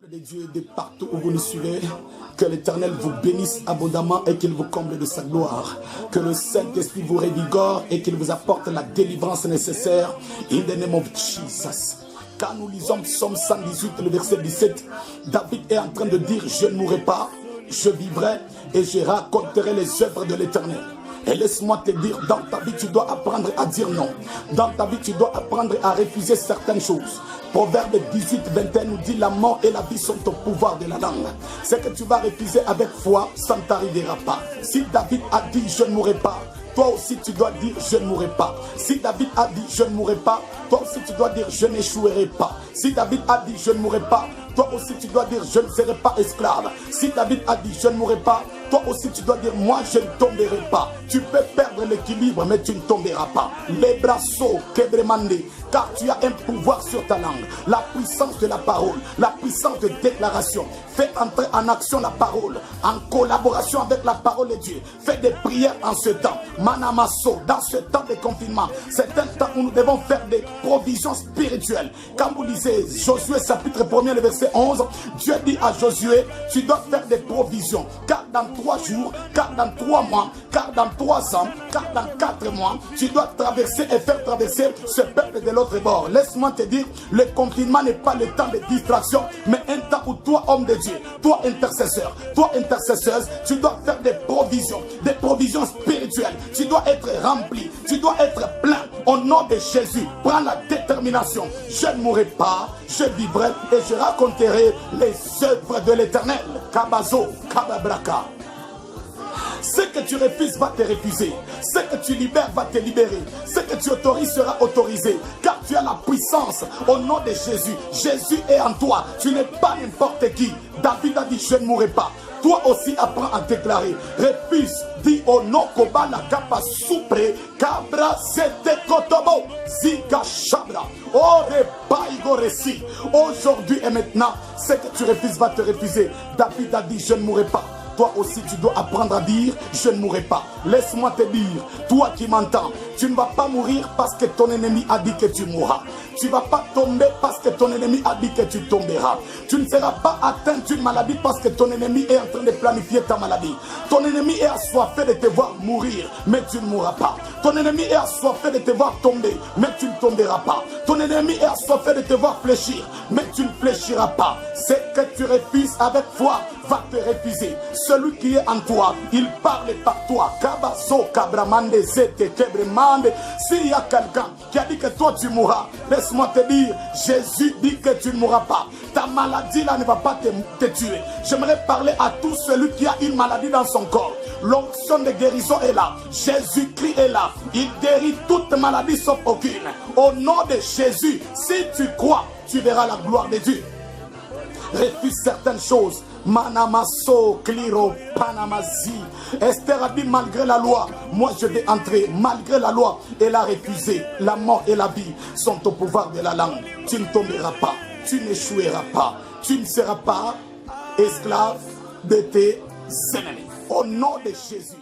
Peuple de Dieu, de partout où vous nous suivez, que l'Éternel vous bénisse abondamment et qu'il vous comble de sa gloire. Que le Saint-Esprit vous révigore et qu'il vous apporte la délivrance nécessaire. In the name of Jesus. Quand nous lisons Psaume 118, le verset 17, David est en train de dire: je ne mourrai pas, je vivrai et je raconterai les œuvres de l'Éternel. Et laisse-moi te dire, dans ta vie, tu dois apprendre à dire non. Dans ta vie, tu dois apprendre à refuser certaines choses. Proverbe 18, 21 nous dit: la mort et la vie sont au pouvoir de la langue. C'est que tu vas refuser avec foi, ça ne t'arrivera pas. Si David a dit: je ne mourrai pas, toi aussi tu dois dire: je ne mourrai pas. Si David a dit: je ne mourrai pas, toi aussi tu dois dire: je n'échouerai pas. Si David a dit: je ne mourrai pas, toi aussi tu dois dire: je ne serai pas esclave. Si David a dit: je ne mourrai pas, toi aussi tu dois dire: moi je ne tomberai pas. Tu peux perdre l'équilibre mais tu ne tomberas pas. Les brassos, Kebremande, car tu as un pouvoir sur ta langue. La puissance de la parole, la puissance de déclaration. Fais entrer en action la parole, en collaboration avec la parole de Dieu. Fais des prières en ce temps. Manamaso, dans ce temps de confinement, c'est un temps où nous devons faire des provisions spirituelles. Quand vous lisez Josué chapitre 1er, le verset 11, Dieu dit à Josué: tu dois faire des provisions, car dans 3 jours, car dans 3 mois, car dans 3 ans, car dans 4 mois, tu dois traverser et faire traverser ce peuple de l'autre bord. Laisse-moi te dire, le confinement n'est pas le temps de distraction, mais un temps où toi, homme de Dieu, toi intercesseur, toi intercesseuse, tu dois faire des provisions spirituelles. Tu dois être rempli, tu dois être plein. Au nom de Jésus, prends la détermination: je ne mourrai pas, je vivrai et je raconterai les œuvres de l'Éternel. Kabazo, Kababraka. Ce que tu refuses va te refuser. Ce que tu libères va te libérer. Ce que tu autorises sera autorisé. Car tu as la puissance au nom de Jésus. Jésus est en toi. Tu n'es pas n'importe qui. David a dit: je ne mourrai pas. Toi aussi apprends à déclarer. Refuse. Dis au nom Kobala Kapa Soupre Kabra Sete Kotobo Zika Shabra. Oh Repaigoresi. Aujourd'hui et maintenant, ce que tu refuses va te refuser. David a dit: je ne mourrai pas. Toi aussi tu dois apprendre à dire: je ne mourrai pas. Laisse-moi te dire, toi qui m'entends, tu ne vas pas mourir parce que ton ennemi a dit que tu mourras. Tu ne vas pas tomber parce que ton ennemi a dit que tu tomberas. Tu ne seras pas atteint d'une maladie parce que ton ennemi est en train de planifier ta maladie. Ton ennemi est assoiffé de te voir mourir, mais tu ne mourras pas. Ton ennemi est assoiffé de te voir tomber, mais tu ne tomberas pas. Ton ennemi est assoiffé de te voir fléchir, mais tu ne fléchiras pas. Ce que tu refuses avec foi va te refuser. Celui qui est en toi, il parle par toi. Kabaso, Kabramande, Zete, Kebremande. S'il y a quelqu'un qui a dit que toi tu mourras, laisse-moi te dire, Jésus dit que tu ne mourras pas. Ta maladie là ne va pas te tuer. J'aimerais parler à tout celui qui a une maladie dans son corps. L'onction de guérison est là. Jésus-Christ est là. Il guérit toute maladie sauf aucune. Au nom de Jésus, si tu crois, tu verras la gloire de Dieu. Refuse certaines choses. Manamaso, Cliro, Panamazi. Esther a dit: malgré la loi, moi je vais entrer. Malgré la loi, elle a refusé. La mort et la vie sont au pouvoir de la langue. Tu ne tomberas pas, tu n'échoueras pas, tu ne seras pas esclave de tes ennemis. Au nom de Jésus.